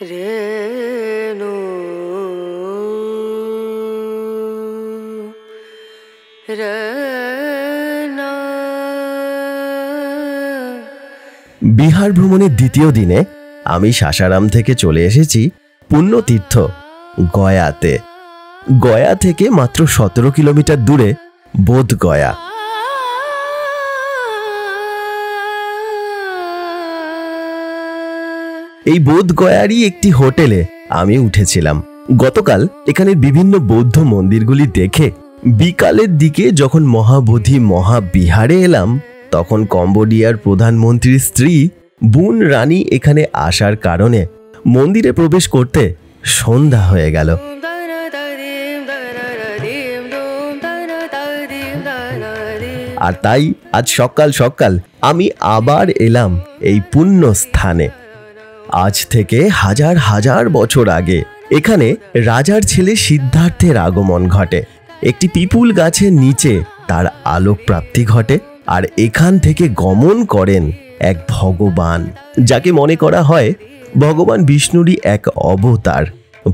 रेणु रेना। বিহার ভ্রমণের দ্বিতীয় দিনে আমি সাসারাম থেকে চলে এসেছি পুণ্যতীর্থ গয়াতে। গয়া থেকে মাত্র 17 কিলোমিটার দূরে বোধ গয়া। এই বোধ গয়ারই একটি হোটেলে আমি উঠেছিলাম। গতকাল এখানে বিভিন্ন বৌদ্ধ মন্দিরগুলি দেখে বিকালের দিকে যখন মহাবোধি মহাবিহারে এলাম, তখন কম্বোডিয়ার প্রধানমন্ত্রীর স্ত্রী বুন রানী এখানে আসার কারণে মন্দিরে প্রবেশ করতে সন্ধ্যা হয়ে গেল। আর তাই আজ সকাল সকাল আমি আবার এলাম এই পুণ্য স্থানে। আজ থেকে হাজার হাজার বছর আগে এখানে রাজার ছেলে সিদ্ধার্থের আগমন ঘটে। একটি পিপুল গাছের নিচে তার আলোক প্রাপ্তি ঘটে, আর এখান থেকে গমন করেন এক ভগবান, যাকে মনে করা হয় ভগবান বিষ্ণুরই এক অবতার,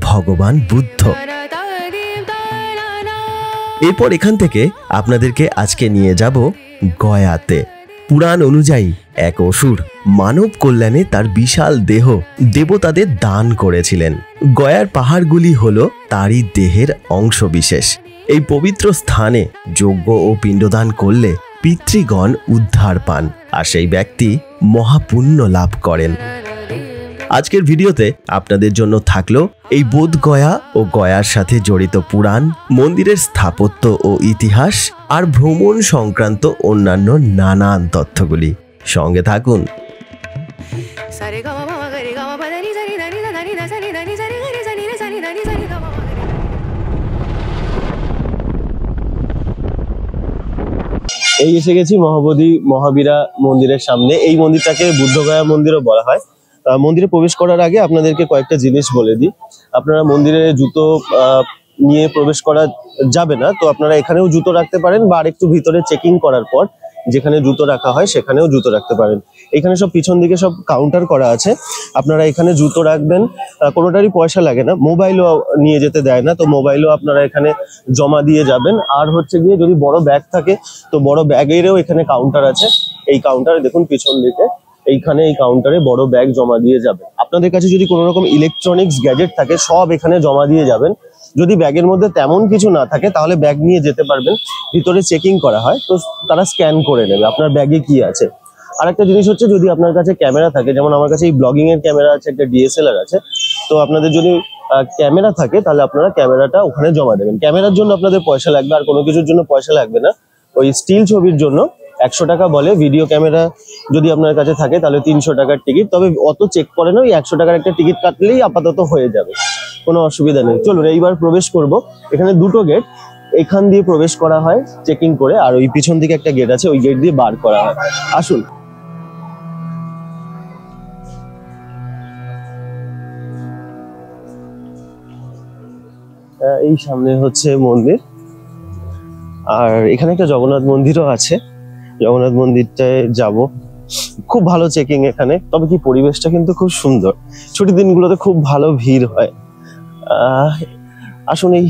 ভগবান বুদ্ধ। এরপর এখান থেকে আপনাদেরকে আজকে নিয়ে যাব গয়াতে। পুরাণ অনুযায়ী এক অসুর মানব কল্যাণে তার বিশাল দেহ দেবতাদের দান করেছিলেন। গয়ার পাহাড়গুলি হলো তারই দেহের অংশবিশেষ। এই পবিত্র স্থানে যজ্ঞ ও পিণ্ডদান করলে পিতৃগণ উদ্ধার পান, আর সেই ব্যক্তি মহাপুণ্য লাভ করেন। আজকের ভিডিওতে আপনাদের জন্য থাকলো এই বোধ গয়া ও গয়ার সাথে জড়িত পুরাণ, মন্দিরের স্থাপত্য ও ইতিহাস, আর ভ্রমণ সংক্রান্ত অন্যান্য নানান তথ্যগুলি। সঙ্গে থাকুন। এই এসে গেছি মহাবোধি মহাবীরা মন্দিরের সামনে। এই মন্দিরটাকে বুদ্ধগয়া মন্দিরও বলা হয়। মন্দিরে প্রবেশ করার আগে আপনাদেরকে কয়েকটা জিনিস বলে দিই। আপনারা মন্দিরে জুতো নিয়ে প্রবেশ করা যাবে না, তো আপনারা এখানেও জুতো রাখতে পারেন, বা আরেকটু ভিতরে চেকিং করার পর যেখানে জুতো রাখা হয় সেখানেও জুতো রাখতে পারেন। এখানে সব পিছন দিকে সব কাউন্টার করা আছে, আপনারা এখানে জুতো রাখবেন। কোনোটারই পয়সা লাগে না, মোবাইলও নিয়ে যেতে দেয় না, তো মোবাইলও আপনারা এখানে জমা দিয়ে যাবেন। আর হচ্ছে গিয়ে যদি বড় ব্যাগ থাকে তো বড় ব্যাগেরও এখানে কাউন্টার আছে। এই কাউন্টারে দেখুন পিছন দিকে, এইখানে এই কাউন্টারে বড় ব্যাগ জমা দিয়ে যাবেন। আপনাদের কাছে যদি কোনো রকম ইলেকট্রনিক্স গ্যাজেট থাকে সব এখানে জমা দিয়ে যাবেন। যদি ব্যাগের মধ্যে তেমন কিছু না থাকে তাহলে ব্যাগ নিয়ে যেতে পারবেন। ভিতরে চেকিং করা হয়, তো তারা স্ক্যান করে নেবে আপনার ব্যাগে কি আছে। আর একটা জিনিস হচ্ছে, যদি আপনার কাছে ক্যামেরা থাকে, যেমন আমার কাছে এই ব্লগিং এর ক্যামেরা আছে, একটা DSLR আছে, তো আপনাদের যদি ক্যামেরা থাকে তাহলে আপনারা ক্যামেরাটা ওখানে জমা দেবেন। ক্যামেরার জন্য আপনাদের পয়সা লাগবে, আর কোনো কিছুর জন্য পয়সা লাগবে না। ওই স্টিল ছবির জন্য 100 টাকা বলে। ভিডিও ক্যামেরা যদি আপনার কাছে থাকে তাহলে 300 টাকার টিকিট, তবে অত চেক করে না, ওই 100 টাকার একটা টিকিট কাটলেই আপাতত হয়ে যাবে, কোনো অসুবিধা নেই। চলুন এইবার প্রবেশ করব। এখানে দুটো গেট, এখান দিয়ে প্রবেশ করা হয় চেকিং করে, আর ওই পিছন দিকে একটা গেট আছে, ওই গেট দিয়ে বার করা হয়। আসুন। এই সামনে হচ্ছে মন্দির, আর এখানে একটা জগন্নাথ মন্দিরও আছে। জগন্নাথ মন্দিরটায় যাব। খুব ভালো চেকিং এখানে, তবে কি পরিবেশটা কিন্তু খুব সুন্দর। ছুটির দিনগুলোতে খুব ভালো ভিড় হয়। আসুন এই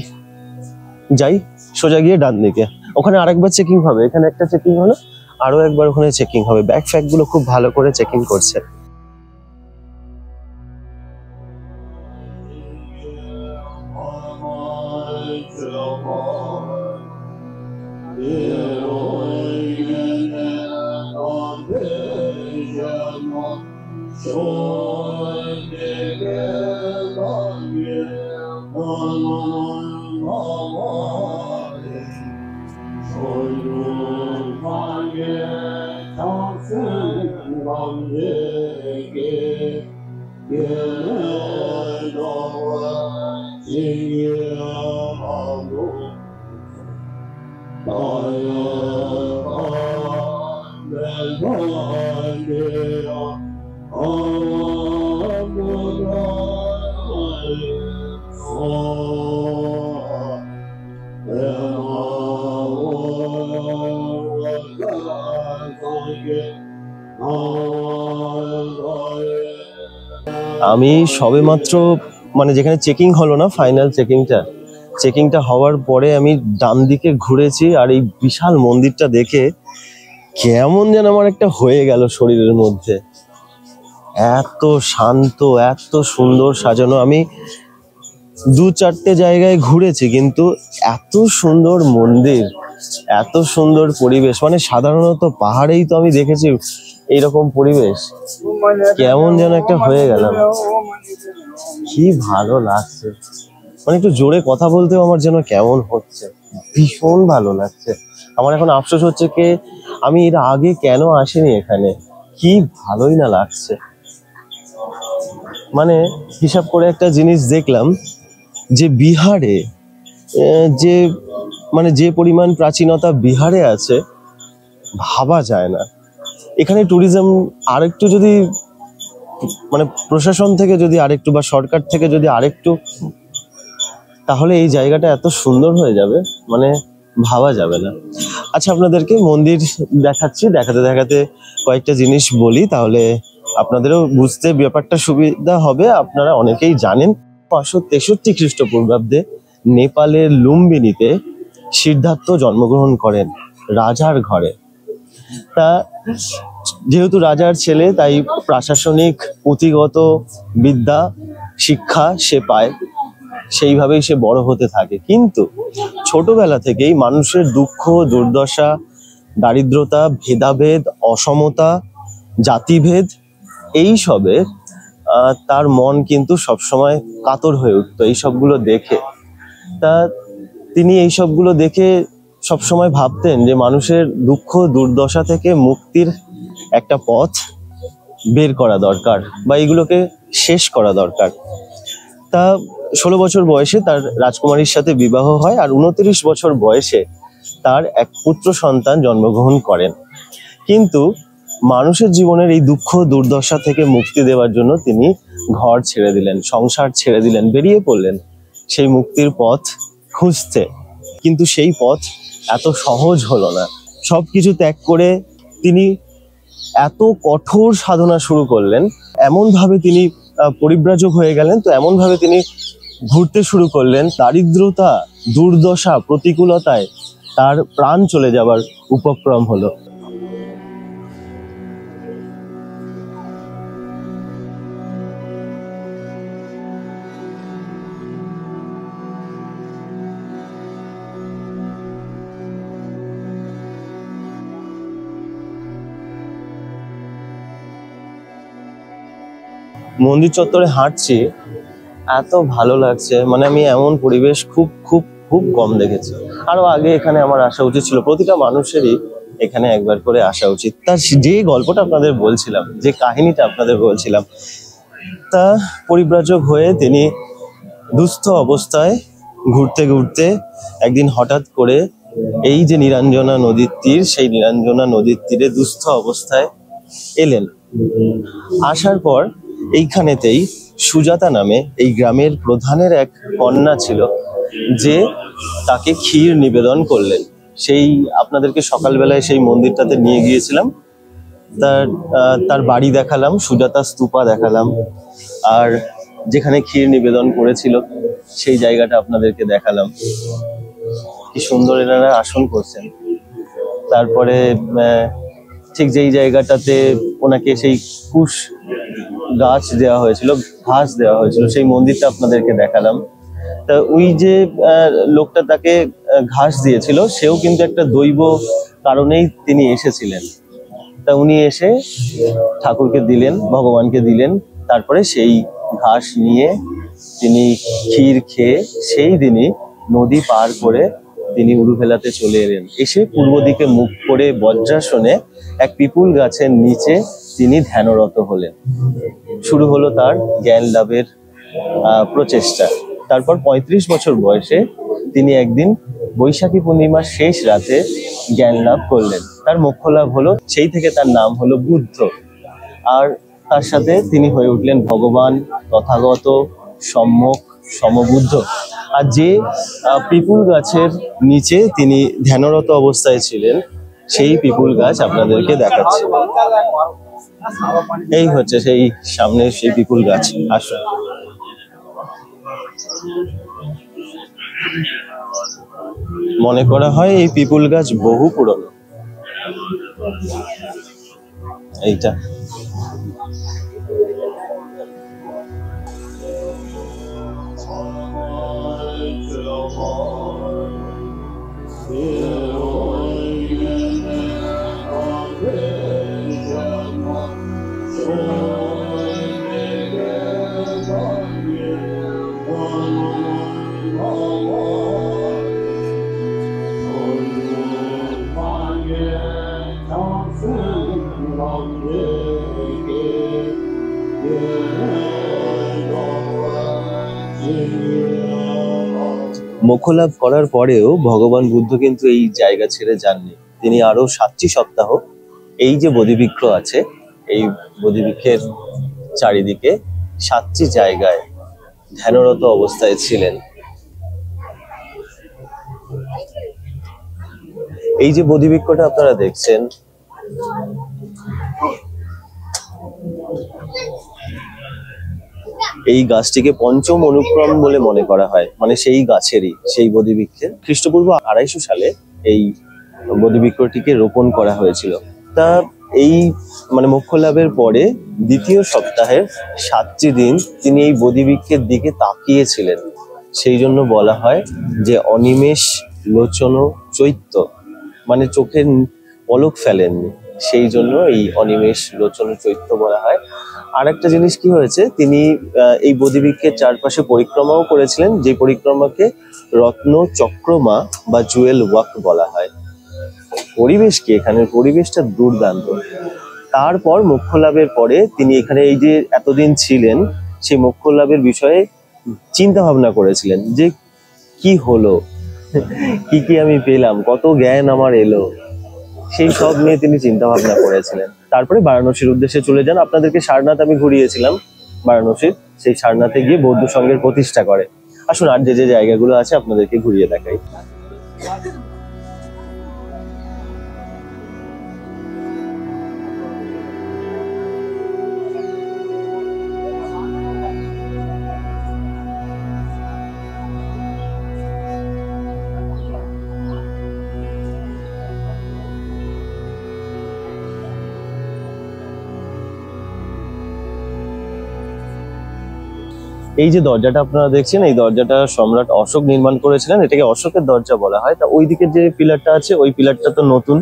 যাই, সোজা গিয়ে ডান দিকে ওখানে আরেকবার চেকিং হবে। এখানে একটা চেকিং হলো, আরো একবার ওখানে চেকিং হবে। ব্যাগ ফ্যাগ গুলো খুব ভালো করে চেকিং করছে। আমি সবেমাত্র মানে যেখানে চেকিং হলো না, ফাইনাল চেকিংটা হওয়ার পরে আমি ডান দিকে ঘুরেছি, আর এই বিশাল মন্দিরটা দেখে কেমন যেন আমার একটা হয়ে গেল শরীরের মধ্যে। এত শান্ত, এত সুন্দর সাজানো। আমি 2-4টে জায়গায় ঘুরেছি, কিন্তু এত সুন্দর মন্দির, এত সুন্দর পরিবেশ, মানে সাধারণত পাহাড়েই তো আমি দেখেছি এইরকম পরিবেশ, কেমন যেন একটা হয়ে গেলাম। কি ভালো লাগছে, মানে একটু জোরে কথা বলতেও আমার যেন কেমন হচ্ছে, ভীষণ ভালো লাগছে। আমার এখন আফসোস হচ্ছে কি আমি এর আগে কেন আসিনি এখানে, কি ভালোই না লাগছে। মানে হিসাব করে একটা জিনিস দেখলাম যে বিহারে যে মানে যে পরিমাণ প্রাচীনতা বিহারে আছে ভাবা যায় না। এখানে ট্যুরিজম আরেকটু যদি মানে প্রশাসন থেকে যদি আরেকটু বা সরকার থেকে যদি আরেকটু, তাহলে এই জায়গাটা এত সুন্দর হয়ে যাবে, মানে ভাবা যাবে না। আচ্ছা, আপনাদেরকে মন্দির দেখাচ্ছি, দেখাতে দেখাতে কয়েকটা জিনিস বলি, তাহলে আপনাদেরও বুঝতে ব্যাপারটা সুবিধা হবে। আপনারা অনেকেই জানেন 563 খ্রিস্টপূর্বাব্দে নেপালের লুম্বিনীতে সিদ্ধার্থ জন্মগ্রহণ করেন রাজার ঘরে। তা যেহেতু রাজার ছেলে, তাই প্রশাসনিক পুঁথিগত বিদ্যা শিক্ষা সে পায়, সেইভাবেই সে বড় হতে থাকে। কিন্তু ছোটবেলা থেকেই মানুষের দুঃখ দুর্দশা, দারিদ্রতা, ভেদাভেদ, অসমতা, জাতিভেদ, এই সবে তার মন কিন্তু সবসময় কাতর হয়ে উঠতো এই সবগুলো দেখে। তা তিনি এই সবগুলো দেখে সবসময় ভাবতেন যে মানুষের দুঃখ দুর্দশা থেকে মুক্তির একটা পথ বের করা দরকার, বা এগুলোকে শেষ করা দরকার। তা 16 বছর বয়সে তার রাজকুমারীর সাথে বিবাহ হয়, আর 29 বছর বয়সে তার এক পুত্র সন্তান জন্মগ্রহণ করেন। কিন্তু মানুষের জীবনের এই দুঃখ দুর্দশা থেকে মুক্তি দেওয়ার জন্য তিনি ঘর ছেড়ে দিলেন, সংসার ছেড়ে দিলেন, বেরিয়ে পড়লেন সেই মুক্তির পথ খুঁজতে। কিন্তু সেই পথ এত সহজ হলো না। সবকিছু ত্যাগ করে তিনি এত কঠোর সাধনা শুরু করলেন, এমন ভাবে তিনি পরিব্রাজক হয়ে গেলেন, তো এমন ভাবে তিনি ঘুরতে শুরু করলেন, দারিদ্রতা, দুর্দশা, প্রতিকূলতায় তার প্রাণ চলে যাবার উপক্রম হলো। মন্দির চত্বরে হাঁটছি, এত ভালো লাগছে, মানে আমি এমন পরিবেশ খুব খুব খুব কম দেখেছি। আরো আগে এখানে আমার আসা উচিত ছিল, প্রতিটা মানুষেরই এখানে একবার করে আসা উচিত। তার যে গল্পটা আপনাদের বলছিলাম, যে কাহিনীটা আপনাদের বলছিলাম, তা পরিব্রাজক হয়ে তিনি দুস্থ অবস্থায় ঘুরতে ঘুরতে একদিন হঠাৎ করে এই যে নিরঞ্জনা নদীর তীর, সেই নিরঞ্জনা নদীর তীরে দুস্থ অবস্থায় এলেন। আসার পর এইখানেতেই সুজাতা নামে এই গ্রামের প্রধানের এক কন্যা ছিল, যে তাকে ক্ষীর নিবেদন করলেন। সেই আপনাদেরকে সকালবেলায় সেই মন্দিরটাতে নিয়ে গিয়েছিলাম, তার বাড়ি দেখালাম, সুজাতা স্তূপা দেখালাম, আর যেখানে ক্ষীর নিবেদন করেছিল সেই জায়গাটা আপনাদেরকে দেখালাম। কি সুন্দর এনারা আসন করছেন। তারপরে ঠিক যেই জায়গাটাতে ওনাকে সেই কুশ গাছ দেওয়া হয়েছিল, ঘাস দেওয়া হয়েছিল, সেই মন্দিরটা আপনাদেরকে দেখালাম। তা ওই যে লোকটা তাকে ঘাস দিয়েছিল, সেও কিন্তু একটা দৈব কারণেই তিনি এসেছিলেন। তা উনি এসে ঠাকুরকে দিলেন, ভগবানকে দিলেন, তারপরে সেই ঘাস নিয়ে তিনি ক্ষীর খেয়ে সেই দিনই নদী পার করে তিনি উরুভেলাতে চলে এলেন। এসে পূর্ব দিকে মুখ করে বজ্রাসনে এক পিপুল গাছের নিচে তিনি ধ্যানরত হলেন। শুরু হলো তার জ্ঞান লাভের প্রচেষ্টা। তারপর 35 বছর বয়সে তিনি একদিন বৈশাখী পূর্ণিমার শেষ রাতে জ্ঞান লাভ করলেন, তার মোক্ষ লাভ হলো। সেই থেকে তার নাম হলো বুদ্ধ। আর তার সাথে তিনি হয়ে উঠলেন ভগবান, তথাগত, সম্যক, সমবুদ্ধ। আর যে পিপুল গাছের নিচে তিনি ধ্যানরত অবস্থায় ছিলেন, সেই পিপুল গাছ আপনাদেরকে দেখাচ্ছি। এই হচ্ছে সেই সামনে সেই পিপুল গাছ। আসুন। মনে করা হয় এই পিপুল গাছ বহু পুরনো। এইটা মোক্ষ লাভ করার পরেও ভগবান বুদ্ধ কিন্তু এই জায়গা ছেড়ে যাননি। তিনি আরো 7টি সপ্তাহ এই যে বোধিবৃক্ষ আছে, এই বোধিবৃক্ষের চারিদিকে 7টি জায়গায় ধ্যানরত অবস্থায় ছিলেন। এই যে বোধিবৃক্ষটা আপনারা দেখছেন, এই গাছটিকে পঞ্চম অনুক্রম বলে মনে করা হয়, মানে সেই গাছেরই, সেই বোধিবৃক্ষের খ্রিস্টপূর্ব 250 সালে এই বোধিবৃক্ষটিকে রোপণ করা হয়েছিল। তা এই মানে মোক্ষ লাভের পরে দ্বিতীয় সপ্তাহের 7টি দিন তিনি এই বোধিবৃক্ষের দিকে তাকিয়েছিলেন। সেই জন্য বলা হয় যে অনিমেষ লোচন চৈত্য, মানে চোখের পলক ফেলেননি, সেই জন্য এই অনিমেষ লোচন চৈত্য বলা হয়। আর একটা জিনিস কি হয়েছে, তিনি এই বোধিবৃক্ষের চারপাশে পরিক্রমাও করেছিলেন, যে পরিক্রমাকে রত্ন চক্রমা বা জুয়েল ওয়াক বলা হয়। পরিবেশ কি, এখানের পরিবেশটা দুর্দান্ত। তারপর মোক্ষ লাভের পরে তিনি এখানে এই যে এতদিন ছিলেন, সেই মোক্ষ লাভের বিষয়ে চিন্তা ভাবনা করেছিলেন যে কি হলো, কি আমি পেলাম, কত জ্ঞান আমার এলো, সেই সব নিয়ে তিনি চিন্তা ভাবনা করেছিলেন। তারপরে বারাণসীর উদ্দেশ্যে চলে যান। আপনাদেরকে সারনাথ আমি ঘুরিয়েছিলাম, বারাণসীর সেই সারনাথে গিয়ে বৌদ্ধ সংঘের প্রতিষ্ঠা করে। আসুন আর যে জায়গাগুলো আছে আপনাদেরকে ঘুরিয়ে দেখাই। এই যে দরজাটা আপনারা দেখছেন, এই দরজাটা সম্রাট অশোক নির্মাণ করেছিলেন, এটাকে অশোকের দরজা বলা হয়। তা ওই দিকের যে পিলারটা আছে, ওই পিলারটা তো নতুন,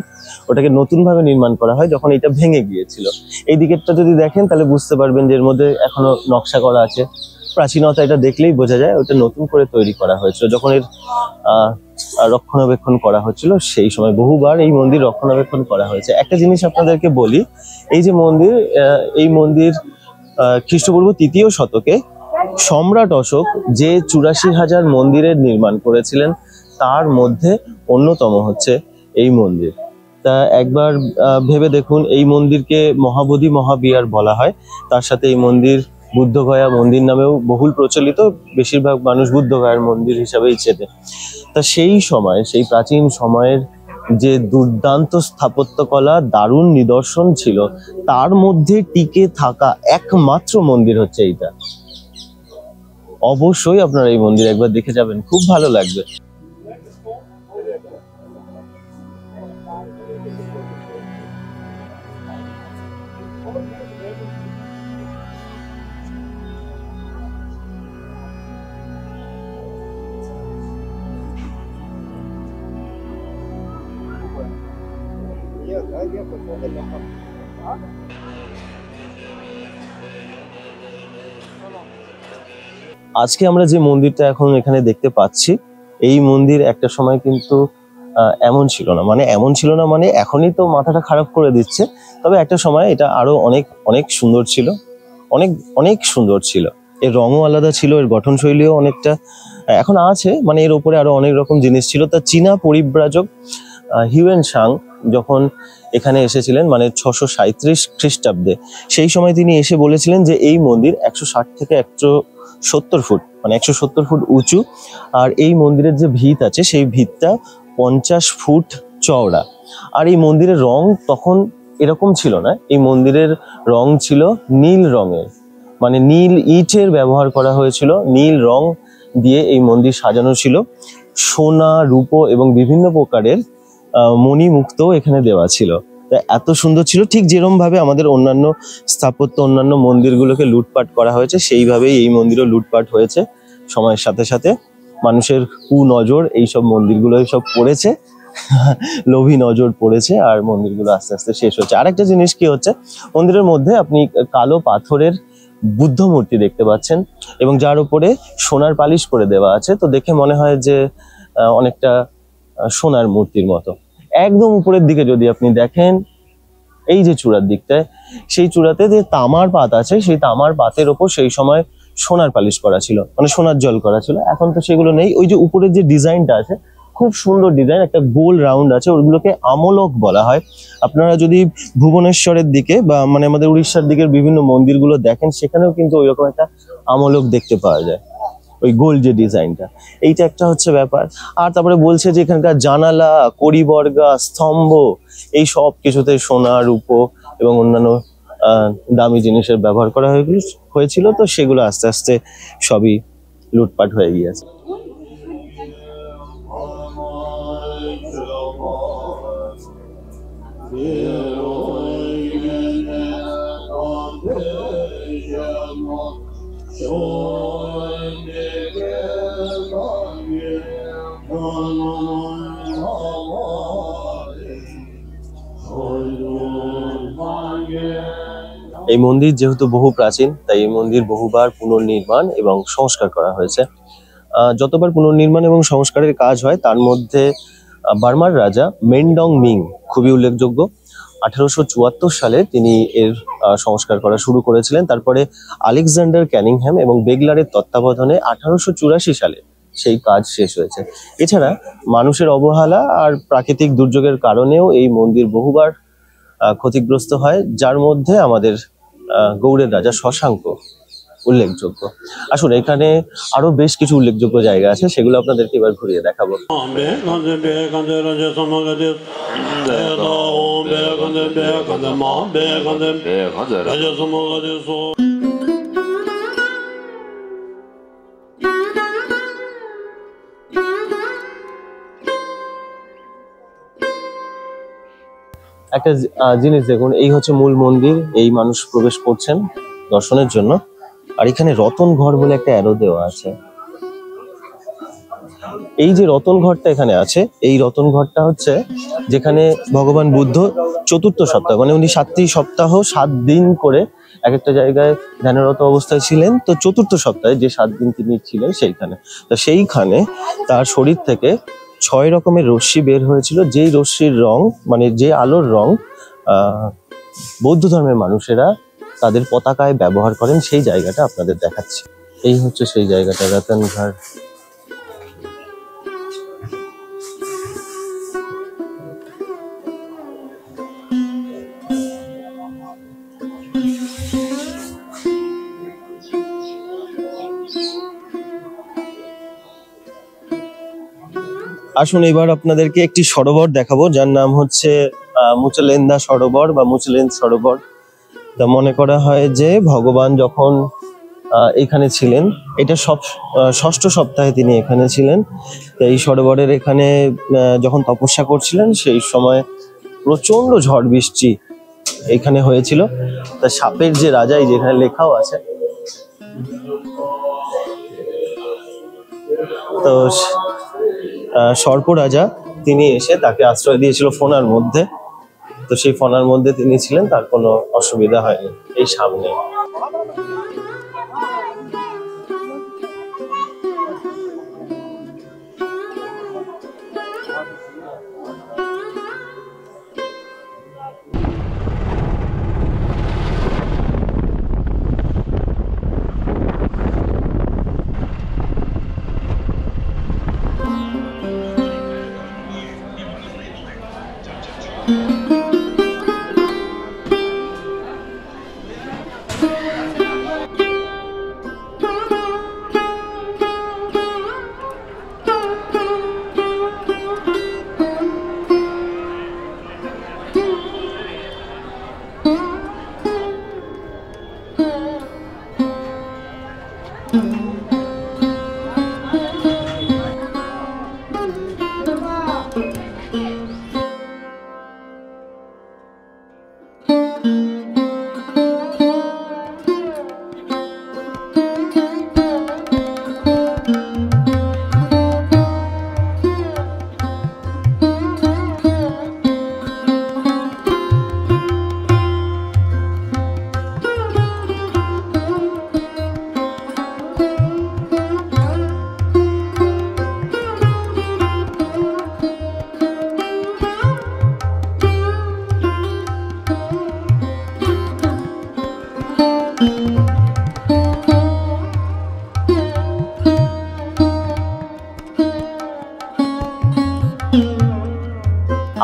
ওটাকে নতুন ভাবে নির্মাণ করা হয় যখন এটা ভেঙে গিয়েছিল। এই দিকেরটা যদি দেখেন তাহলে বুঝতে পারবেন যে এর মধ্যে এখনো নকশা করা আছে, প্রাচীনতা এটা দেখলেই বোঝা যায়। ওটা নতুন করে তৈরি করা হয়েছিল যখন এর রক্ষণাবেক্ষণ করা হচ্ছিল, সেই সময় বহুবার এই মন্দির রক্ষণাবেক্ষণ করা হয়েছে। একটা জিনিস আপনাদেরকে বলি, এই যে মন্দির, এই মন্দির খ্রিস্টপূর্ব 3য় শতকে সম্রাট অশোক যে 84,000 মন্দিরের নির্মাণ করেছিলেন, তার মধ্যে অন্যতম হচ্ছে এই মন্দির। তা একবার ভেবে দেখুন, এই মন্দিরকে মহাবোধি মহাবিহার বলা হয়। তার সাথে এই মন্দির বুদ্ধগয়া মন্দির নামেও বহুল প্রচলিত, বেশিরভাগ মানুষ বুদ্ধগয়ার মন্দির হিসাবেই চেনে। তা সেই সময়, সেই প্রাচীন সময়ের যে দুর্দান্ত স্থাপত্যকলা, দারুণ নিদর্শন ছিল, তার মধ্যে টিকে থাকা একমাত্র মন্দির হচ্ছে এইটা। অবশ্যই আপনারা এই মন্দির একবার দেখে যাবেন, খুব ভালো লাগবে। আজকে আমরা যে মন্দিরটা এখন এখানে দেখতে পাচ্ছি, এই মন্দির একটা সময় কিন্তু এমন ছিল না, মানে এখনই তো মাথাটা খারাপ করে দিচ্ছে, তবে একটা সময় এটা আরো অনেক অনেক সুন্দর ছিল, অনেক অনেক সুন্দর ছিল। এর রঙও আলাদা ছিল, এর গঠনশৈলীও অনেকটা এখন আছে, মানে এর উপরে আরো অনেক রকম জিনিস ছিল। তা চীনা পরিব্রাজক হিউয়েন সাং যখন এখানে এসেছিলেন, মানে 637 খ্রিস্টাব্দে, সেই সময় তিনি এসে বলেছিলেন যে এই মন্দির 160 থেকে 170 ফুট, মানে 170 ফুট উঁচু, আর এই মন্দিরের যে ভিত আছে সেই ভিতটা 50 ফুট চওড়া। আর এই মন্দিরের রং তখন এরকম ছিল না, এই মন্দিরের রং ছিল নীল রঙের, মানে নীল ইটের ব্যবহার করা হয়েছিল, নীল রং দিয়ে এই মন্দির সাজানো ছিল। সোনা, রূপো এবং বিভিন্ন প্রকারের মণিমুক্ত এখানে দেওয়া ছিল। তা এত সুন্দর ছিল, ঠিক যেরকম ভাবে আমাদের অন্যান্য স্থাপত্য, অন্যান্য মন্দিরগুলোকে লুটপাট করা হয়েছে, সেইভাবেই এই মন্দিরও লুটপাট হয়েছে সময়ের সাথে সাথে। মানুষের কুনজর এইসব মন্দিরগুলো সব পড়েছে, লোভী নজর পড়েছে, আর মন্দিরগুলো আস্তে আস্তে শেষ হচ্ছে। আরেকটা জিনিস কি হচ্ছে, মন্দিরের মধ্যে আপনি কালো পাথরের বুদ্ধ মূর্তি দেখতে পাচ্ছেন এবং যার উপরে সোনার পালিশ করে দেওয়া আছে। তো দেখে মনে হয় যে অনেকটা সোনার মূর্তির মতো। একদম উপরের দিকে যদি আপনি দেখেন, এই যে চূড়ার দিকটায়, সেই চূড়াতে যে তামার পাত আছে, সেই তামার পাতের ওপর সেই সময় সোনার পালিশ করা ছিল, মানে সোনার জল করা ছিল। এখন তো সেগুলো নেই। ওই যে উপরের যে ডিজাইনটা আছে, খুব সুন্দর ডিজাইন, একটা গোল রাউন্ড আছে, ওগুলোকে আমলক বলা হয়। আপনারা যদি ভুবনেশ্বরের দিকে বা মানে আমাদের উড়িষ্যার দিকের বিভিন্ন মন্দিরগুলো দেখেন, সেখানেও কিন্তু ওইরকম একটা আমলক দেখতে পাওয়া যায়, ওই গোল যে ডিজাইনটা। এইটা একটা হচ্ছে ব্যাপার। আর তারপরে বলছে যে এখানকার জানালা, কড়িবর্গা, স্তম্ভ, এই সব কিছুতে সোনা, রূপো এবং অন্যান্য দামি জিনিসের ব্যবহার করা হয়েছিল। তো সেগুলো আস্তে আস্তে সবই লুটপাট হয়ে গিয়েছে। এই মন্দির যেহেতু বহু প্রাচীন, তাই এই মন্দির বহুবার পুনর্নির্মাণ এবং সংস্কার করা হয়েছে। যতবার পুনর্নির্মাণ এবং সংস্কারের কাজ হয়, তার মধ্যে বার্মার রাজা মেন্ডং মিং খুবই উল্লেখযোগ্য। 1874 সালে তিনি এর সংস্কার করা শুরু করেছিলেন। তারপরে আলেকজান্ডার ক্যানিংহ্যাম এবং বেগলারের তত্ত্বাবধানে 1884 সালে সেই কাজ শেষ হয়েছে। এছাড়া মানুষের অবহেলা আর প্রাকৃতিক দুর্যোগের কারণেও এই মন্দির বহুবার ক্ষতিগ্রস্ত হয়, যার মধ্যে আমাদের গৌড়ের রাজা শশাঙ্ক উল্লেখযোগ্য। আসুন, এখানে আরো বেশ কিছু উল্লেখযোগ্য জায়গা আছে, সেগুলো আপনাদেরকে এবার ঘুরিয়ে দেখাবো। একটা জিনিস দেখুন, এই হচ্ছে মূল মন্দির, এই মানুষ প্রবেশ করছেন দর্শনের জন্য। আর এখানে রতন ঘর বলে একটা অ্যারো দেওয়া আছে। এই যে রতন ঘরটা এখানে আছে, এই রতন ঘরটা হচ্ছে যেখানে ভগবান বুদ্ধ চতুর্থ সপ্তাহ, মানে উনি 7টি সপ্তাহ 7 দিন করে এক একটা জায়গায় ধ্যানরত অবস্থায় ছিলেন। তো চতুর্থ সপ্তাহে যে 7 দিন তিনি ছিলেন সেইখানে, তো সেইখানে তার শরীর থেকে 6 রকমের রশ্মি বের হয়েছিল, যেই রশ্মির রং, মানে যে আলোর রং বৌদ্ধ ধর্মের মানুষেরা তাদের পতাকায় ব্যবহার করেন। সেই জায়গাটা আপনাদের দেখাচ্ছি। এই হচ্ছে সেই জায়গাটা, রতন ঘর। আসুন, এবার আপনাদেরকে একটি সরোবর দেখাবো, যার নাম হচ্ছে মুচলেন্দা সরোবর বা মুচলেন্দ সরোবর। তা মনে করা হয় যে ভগবান যখন এখানে ছিলেন, এটা ষষ্ঠ সপ্তাহে তিনি এখানে ছিলেন। তো এই সরোবরের এখানে যখন তপস্যা করছিলেন, সেই সময় প্রচন্ড ঝড় বৃষ্টি এখানে হয়েছিল। তা সাপের যে রাজা, এই যেখানে লেখাও আছে, তো সর্প রাজা তিনি এসে তাকে আশ্রয় দিয়েছিল ফোনার মধ্যে। তো সেই ফোনার মধ্যে তিনি ছিলেন, তার কোনো অসুবিধা হয়নি। এই সামনে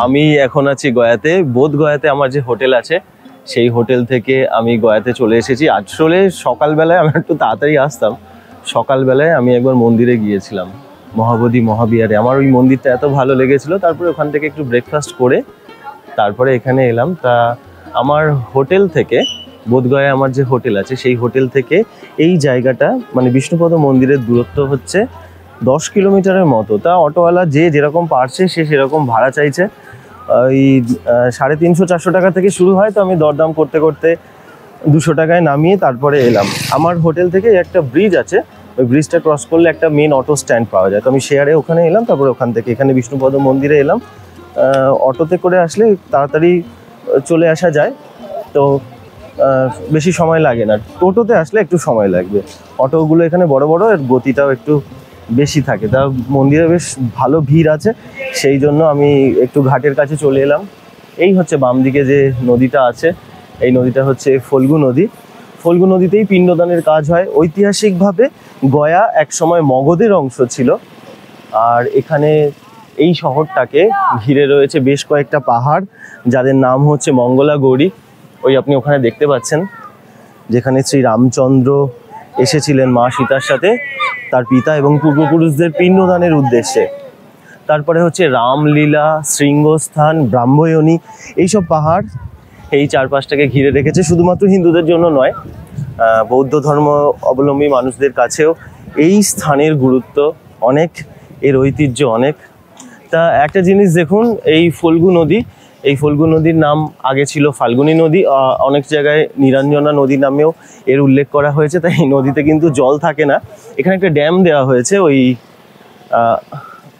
আমি এখন আছি গয়াতে, বোধ গয়াতে আমার যে হোটেল আছে সেই হোটেল থেকে আমি গয়াতে চলে এসেছি। আসলে সকালবেলায় আমি একটু তাড়াতাড়ি আসতাম, সকালবেলায় আমি একবার মন্দিরে গিয়েছিলাম মহাবোধি মহাবিহারে। আমার ওই মন্দিরটা এত ভালো লেগেছিল, তারপরে ওখান থেকে একটু ব্রেকফাস্ট করে তারপরে এখানে এলাম। তা আমার হোটেল থেকে, বোধগয়া আমার যে হোটেল আছে সেই হোটেল থেকে এই জায়গাটা মানে বিষ্ণুপদ মন্দিরের দূরত্ব হচ্ছে 10 কিলোমিটারের মতো। তা অটোওয়ালা যে যেরকম পারছে সে সেরকম ভাড়া চাইছে। ওই 350-400 টাকা থেকে শুরু হয়। তো আমি দরদাম করতে করতে 200 টাকায় নামিয়ে তারপরে এলাম। আমার হোটেল থেকে একটা ব্রিজ আছে, ওই ব্রিজটা ক্রস করলে একটা মেন অটো স্ট্যান্ড পাওয়া যায়। তো আমি শেয়ারে ওখানে এলাম, তারপরে ওখান থেকে এখানে বিষ্ণুপদ মন্দিরে এলাম। অটোতে করে আসলে তাড়াতাড়ি চলে আসা যায়, তো বেশি সময় লাগে না। টোটোতে আসলে একটু সময় লাগবে। অটোগুলো এখানে বড় বড়, এর গতিটাও একটু বেশি থাকে। তা মন্দিরে বেশ ভালো ভিড় আছে, সেই জন্য আমি একটু ঘাটের কাছে চলে এলাম। এই হচ্ছে বাম দিকে যে নদীটা আছে, এই নদীটা হচ্ছে ফল্গু নদী। ফল্গু নদীতেই পিণ্ডদানের কাজ হয়। ঐতিহাসিকভাবে গয়া একসময় মগধের অংশ ছিল। আর এখানে এই শহরটাকে ঘিরে রয়েছে বেশ কয়েকটা পাহাড়, যাদের নাম হচ্ছে মঙ্গলা গৌরী। ওই আপনি ওখানে দেখতে পাচ্ছেন, যেখানে শ্রী রামচন্দ্র এসেছিলেন মা সীতার সাথে তার পিতা এবং পূর্বপুরুষদের পিণ্ডদানের উদ্দেশ্যে। তারপরে হচ্ছে রামলীলা, শৃঙ্গস্থান, ব্রাহ্ময়নী, এইসব পাহাড় এই চারপাশটাকে ঘিরে রেখেছে। শুধুমাত্র হিন্দুদের জন্য নয়, বৌদ্ধ ধর্ম অবলম্বী মানুষদের কাছেও এই স্থানের গুরুত্ব অনেক, এর ঐতিহ্য অনেক। তা একটা জিনিস দেখুন, এই ফল্গু নদী, এই ফল্গু নদীর নাম আগে ছিল ফাল্গুনী নদী। অনেক জায়গায় নিরঞ্জনা নদী নামেও এর উল্লেখ করা হয়েছে। তাই এই নদীতে কিন্তু জল থাকে না। এখানে একটা ড্যাম দেওয়া হয়েছে,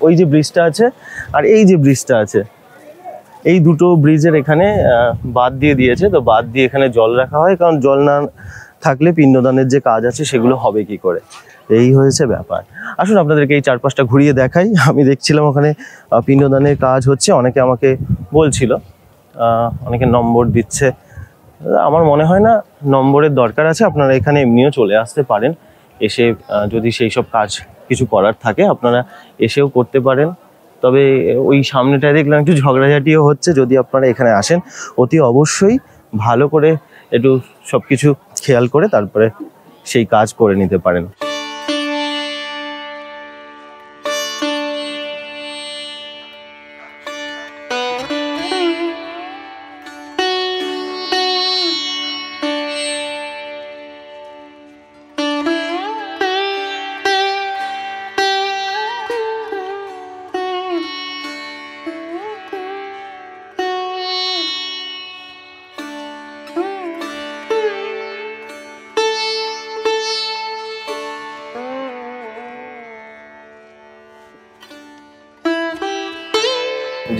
ওই যে ব্রিজটা আছে আর এই যে ব্রিজটা আছে, এই দুটো ব্রিজের এখানে বাঁধ দিয়ে দিয়েছে। তো বাঁধ দিয়ে এখানে জল রাখা হয়, কারণ জল না থাকলে পিণ্ডদানের যে কাজ আছে সেগুলো হবে কি করে, এই হয়েছে ব্যাপার। আসুন আপনাদেরকে এই চারপাশটা ঘুরিয়ে দেখাই। আমি দেখছিলাম ওখানে পিণ্ডদানের কাজ হচ্ছে, অনেকে আমাকে বলছিল, অনেকে নম্বর দিচ্ছে। আমার মনে হয় না নম্বরের দরকার আছে, আপনারা এখানে এমনিও চলে আসতে পারেন। এসে যদি সেই সব কাজ কিছু করার থাকে আপনারা এসেও করতে পারেন। তবে ওই সামনেটায় দেখলাম একটু ঝগড়াঝাটিও হচ্ছে। যদি আপনারা এখানে আসেন অতি অবশ্যই ভালো করে একটু সব কিছু খেয়াল করে তারপরে সেই কাজ করে নিতে পারেন।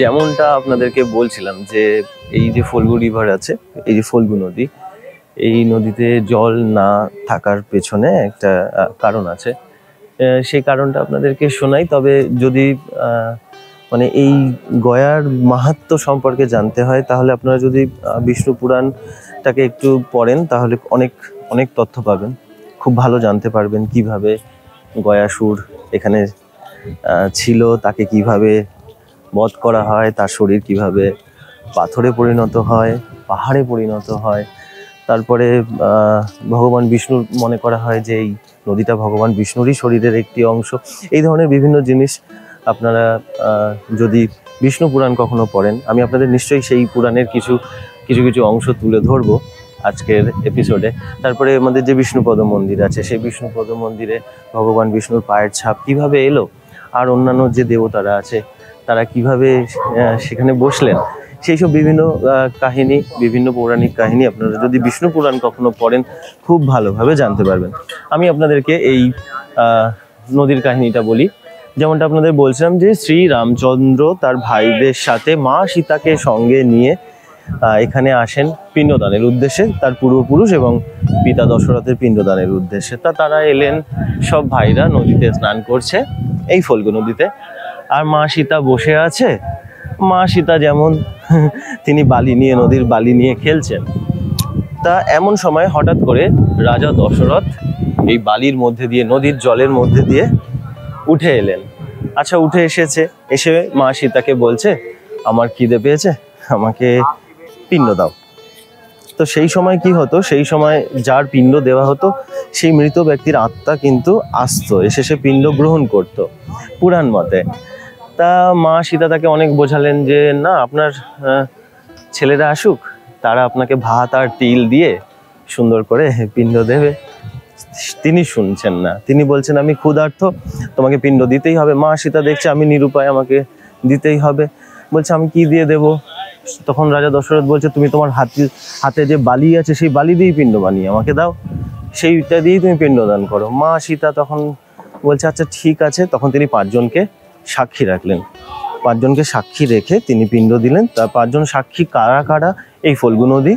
যেমনটা আপনাদেরকে বলছিলাম যে এই যে ফল্গু রিভার আছে, এই যে ফল্গু নদী, এই নদীতে জল না থাকার পেছনে একটা কারণ আছে। সেই কারণটা আপনাদেরকে শোনাই। তবে যদি মানে এই গয়ার মাহাত্ম্য সম্পর্কে জানতে হয় তাহলে আপনারা যদি বিষ্ণু পুরাণটাকে একটু পড়েন তাহলে অনেক অনেক তথ্য পাবেন, খুব ভালো জানতে পারবেন কিভাবে গয়াসুর এখানে ছিল, তাকে কিভাবে বধ করা হয়, তার শরীর কিভাবে পাথরে পরিণত হয়, পাহাড়ে পরিণত হয়। তারপরে ভগবান বিষ্ণুর মনে করা হয় যে এই নদীটা ভগবান বিষ্ণুরই শরীরের একটি অংশ। এই ধরনের বিভিন্ন জিনিস আপনারা যদি বিষ্ণু পুরাণ কখনো পড়েন, আমি আপনাদের নিশ্চয়ই সেই পুরাণের কিছু কিছু অংশ তুলে ধরবো আজকের এপিসোডে। তারপরে আমাদের যে বিষ্ণুপদ মন্দির আছে, সেই বিষ্ণুপদ মন্দিরে ভগবান বিষ্ণুর পায়ের ছাপ কিভাবে এলো, আর অন্যান্য যে দেবতারা আছে তারা কিভাবে সেখানে বসলেন, সেই সব বিভিন্ন কাহিনী, বিভিন্ন পৌরাণিক কাহিনী আপনারা যদি বিষ্ণু পুরাণ কখনো পড়েন খুব ভালোভাবে জানতে পারবেন। আমি আপনাদেরকে এই নদীর কাহিনীটা বলি। যেমনটা আপনাদের বলছিলাম যে শ্রী রামচন্দ্র তার ভাইদের সাথে মা সীতাকে সঙ্গে নিয়ে এখানে আসেন পিণ্ডদানের উদ্দেশ্যে, তার পূর্বপুরুষ এবং পিতা দশরথের পিণ্ডদানের উদ্দেশ্যে। তারা এলেন, সব ভাইরা নদীতে স্নান করছে, এই ফল্গু নদীতে। আর মা সীতা বসে আছে। মা সীতা যেমন তিনি বালি নিয়ে, নদীর বালি নিয়ে খেলছেন। তা এমন সময় হঠাৎ করে রাজা দশরথ এই বালির মধ্যে দিয়ে, নদীর জলের মধ্যে দিয়ে উঠে এলেন। আচ্ছা, উঠে এসে মা সীতাকে বলছে, আমার খিদে পেয়েছে, আমাকে পিণ্ড দাও। তো সেই সময় কি হতো, সেই সময় যার পিণ্ড দেওয়া হতো সেই মৃত ব্যক্তির আত্মা কিন্তু আসতো, এসে সে পিণ্ড গ্রহণ করত পুরাণ মতে। তা মা সীতা তাকে অনেক বোঝালেন যে না, আপনার ছেলেরা আসুক, তারা আপনাকে ভাত আর তিল দিয়ে সুন্দর করে পিণ্ড দেবে। তিনি শুনছেন না, তিনি বলছেন আমি ক্ষুধার্ত, তোমাকে পিণ্ড দিতেই হবে। মা সীতা দেখছে আমি নিরুপায়, আমাকে দিতেই হবে। বলছে আমি কি দিয়ে দেব? তখন রাজা দশরথ বলছে তুমি তোমার হাতে যে বালি আছে সেই বালি দিয়েই পিণ্ড বানিয়ে আমাকে দাও, সেইটা দিয়েই তুমি পিণ্ডদান করো। মা সীতা তখন বলছে আচ্ছা ঠিক আছে। তখন তিনি 5 জনকে সাক্ষী রাখলেন, 5 জনকে সাক্ষী রেখে তিনি পিণ্ড দিলেন। তার 5 জন সাক্ষী কারা কারা? এই ফল্গু নদী,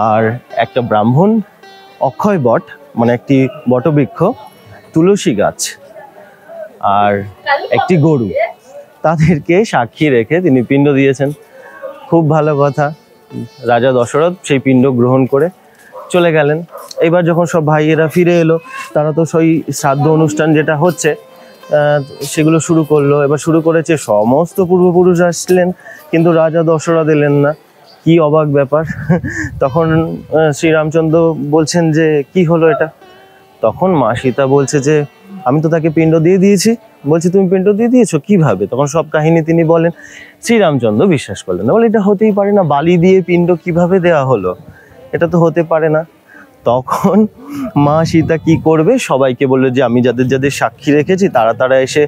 আর একটা ব্রাহ্মণ, অক্ষয় বট মানে একটি বটবৃক্ষ, তুলসী গাছ, আর একটি গরু, তাদেরকে সাক্ষী রেখে তিনি পিণ্ড দিয়েছেন। খুব ভালো কথা। রাজা দশরথ সেই পিণ্ড গ্রহণ করে চলে গেলেন। এবার যখন সব ভাইয়েরা ফিরে এলো, তারা তো সেই শ্রাদ্ধ অনুষ্ঠান যেটা হচ্ছে সেগুলো শুরু করলো। এবার শুরু করেছে, সমস্ত পূর্বপুরুষ আসলেন কিন্তু রাজা দশরথ এলেন না। কি অবাক ব্যাপার। তখন শ্রীরামচন্দ্র বলছেন যে কি হলো এটা? তখন মা সীতা বলছে যে আমি তো তাকে পিণ্ড দিয়ে দিয়েছি। বলছে তুমি পিণ্ড দিয়ে দিয়েছো কিভাবে? তখন সব কাহিনী তিনি বলেন। শ্রীরামচন্দ্র বিশ্বাস করলেন না, বলে এটা হতেই পারে না, বালি দিয়ে পিণ্ড কিভাবে দেওয়া হলো, এটা তো হতে পারে না। তখন মা সীতা কি করবে, সবাইকে বললো যে আমি যাদের যাদের সাক্ষী রেখেছি তারা তারা এসে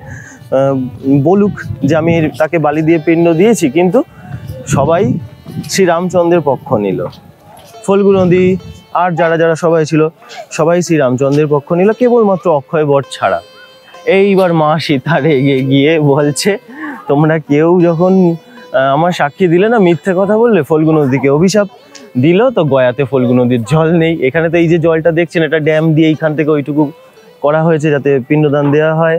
বলুক যে আমি তাকে বালি দিয়ে পিণ্ড দিয়েছি। কিন্তু সবাই শ্রীরামচন্দ্রের পক্ষ নিল। ফল্গু নদী আর যারা যারা সবাই ছিল সবাই শ্রীরামচন্দ্রের পক্ষ নিল, কেবলমাত্র অক্ষয় বট ছাড়া। এইবার মা সীতা রেগে গিয়ে বলছে তোমরা কেউ যখন আমার সাক্ষী দিলে না, মিথ্যে কথা বললে, ফল্গু নদীকে অভিশাপ দিল। তো গয়াতে ফল্গু নদীর জল নেই। এখানে তো এই যে জলটা দেখছেন এটা ড্যাম দিয়ে এইখান থেকে ওইটুকু করা হয়েছে যাতে পিণ্ডদান দেওয়া হয়।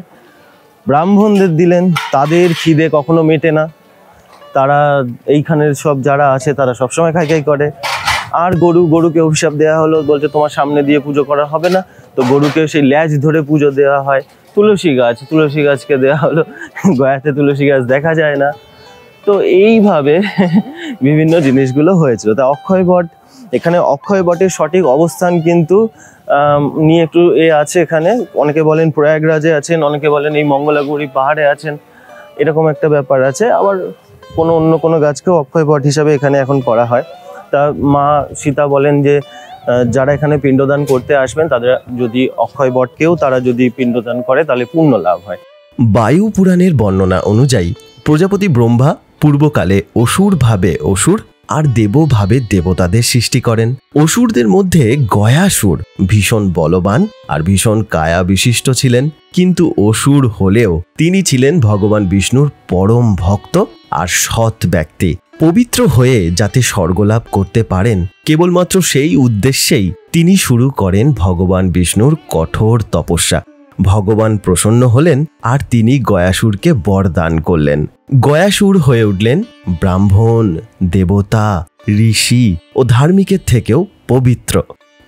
ব্রাহ্মণদের দিলেন, তাদের খিদে কখনো মেটে না, তারা এইখানের সব যারা আছে তারা সবসময় খাই খাই করে। আর গরুকে অভিশাপ দেওয়া হলো, বলছে তোমার সামনে দিয়ে পুজো করা হবে না। তো গরুকে সেই ল্যাজ ধরে পুজো দেওয়া হয়। তুলসী গাছকে দেওয়া হলো, গয়াতে তুলসী গাছ দেখা যায় না। তো এইভাবে বিভিন্ন জিনিসগুলো হয়েছিল। তা অক্ষয় বট, এখানে অক্ষয় বটের সঠিক অবস্থান কিন্তু নিয়ে একটু আছে। এখানে অনেকে বলেন প্রয়াগরাজে আছেন, অনেকে বলেন এই মঙ্গলাগৌরী পাহাড়ে আছেন, এরকম একটা ব্যাপার আছে। আবার অন্য কোনো গাছকেও অক্ষয় বট হিসাবে এখানে এখন করা হয়। তা মা সীতা বলেন যে যারা এখানে পিণ্ডদান করতে আসবেন তাদের যদি অক্ষয় বটকেও তারা যদি পিণ্ডদান করে তাহলে পুণ্য লাভ হয়। বায়ু পুরাণের বর্ণনা অনুযায়ী প্রজাপতি ব্রহ্মা পূর্বকালে অসুর ভাবে অসুর আর দেব ভাবে দেবতাদের সৃষ্টি করেন। অসুরদের মধ্যে গয়াসুর ভীষণ বলবান আর ভীষণ কায়া বিশিষ্ট ছিলেন, কিন্তু অসুর হলেও তিনি ছিলেন ভগবান বিষ্ণুর পরম ভক্ত আর সৎ ব্যক্তি। পবিত্র হয়ে যাতে স্বর্গলাভ করতে পারেন কেবলমাত্র সেই উদ্দেশ্যেই তিনি শুরু করেন ভগবান বিষ্ণুর কঠোর তপস্যা। ভগবান প্রসন্ন হলেন আর তিনি গয়াসুরকে বরদান করলেন। গয়াসুর হয়ে উঠলেন ব্রাহ্মণ, দেবতা, ঋষি ও ধার্মিকের থেকেও পবিত্র।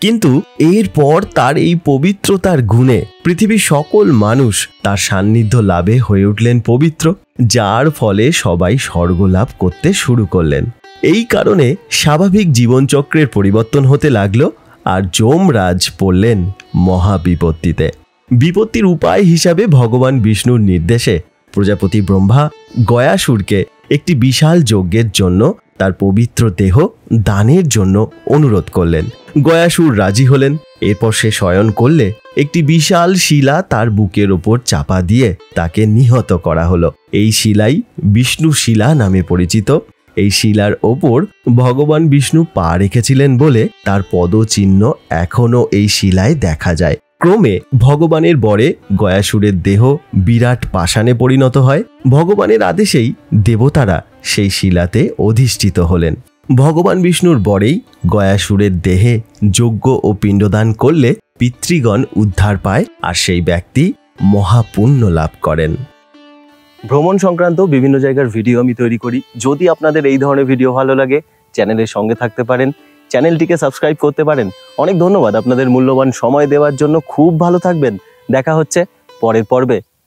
কিন্তু এরপর তার এই পবিত্রতার গুণে পৃথিবীর সকল মানুষ তার সান্নিধ্য লাভে হয়ে উঠলেন পবিত্র, যার ফলে সবাই স্বর্গলাভ করতে শুরু করলেন। এই কারণে স্বাভাবিক জীবনচক্রের পরিবর্তন হতে লাগলো আর যমরাজ পড়লেন মহাবিপত্তিতে। বিপত্তির উপায় হিসাবে ভগবান বিষ্ণুর নির্দেশে প্রজাপতি ব্রহ্মা গয়াসুরকে একটি বিশাল যজ্ঞের জন্য তার পবিত্র দেহ দানের জন্য অনুরোধ করলেন। গয়াসুর রাজি হলেন। এরপর সে শয়ন করলে একটি বিশাল শিলা তার বুকের ওপর চাপা দিয়ে তাকে নিহত করা হলো। এই শিলাই বিষ্ণু শিলা নামে পরিচিত। এই শিলার ওপর ভগবান বিষ্ণু পা রেখেছিলেন বলে তার পদচিহ্ন এখনো এই শিলায় দেখা যায়। ক্রমে ভগবানের বরে গয়াসুরের দেহ বিরাট পাষাণে পরিণত হয়। ভগবানের আদেশেই দেবতারা সেই শিলাতে অধিষ্ঠিত হলেন। ভগবান বিষ্ণুর বরেই গয়াসুরের দেহে যজ্ঞ ও পিণ্ডদান করলে পিতৃগণ উদ্ধার পায় আর সেই ব্যক্তি মহাপুণ্য লাভ করেন। ভ্রমণ সংক্রান্ত বিভিন্ন জায়গার ভিডিও আমি তৈরি করি। যদি আপনাদের এই ধরনের ভিডিও ভালো লাগে চ্যানেলের সঙ্গে থাকতে পারেন, চ্যানেলটিকে সাবস্ক্রাইব করতে পারেন। অনেক ধন্যবাদ আপনাদের মূল্যবান সময় দেওয়ার জন্য। খুব ভালো থাকবেন। দেখা হচ্ছে পরের পর্বে।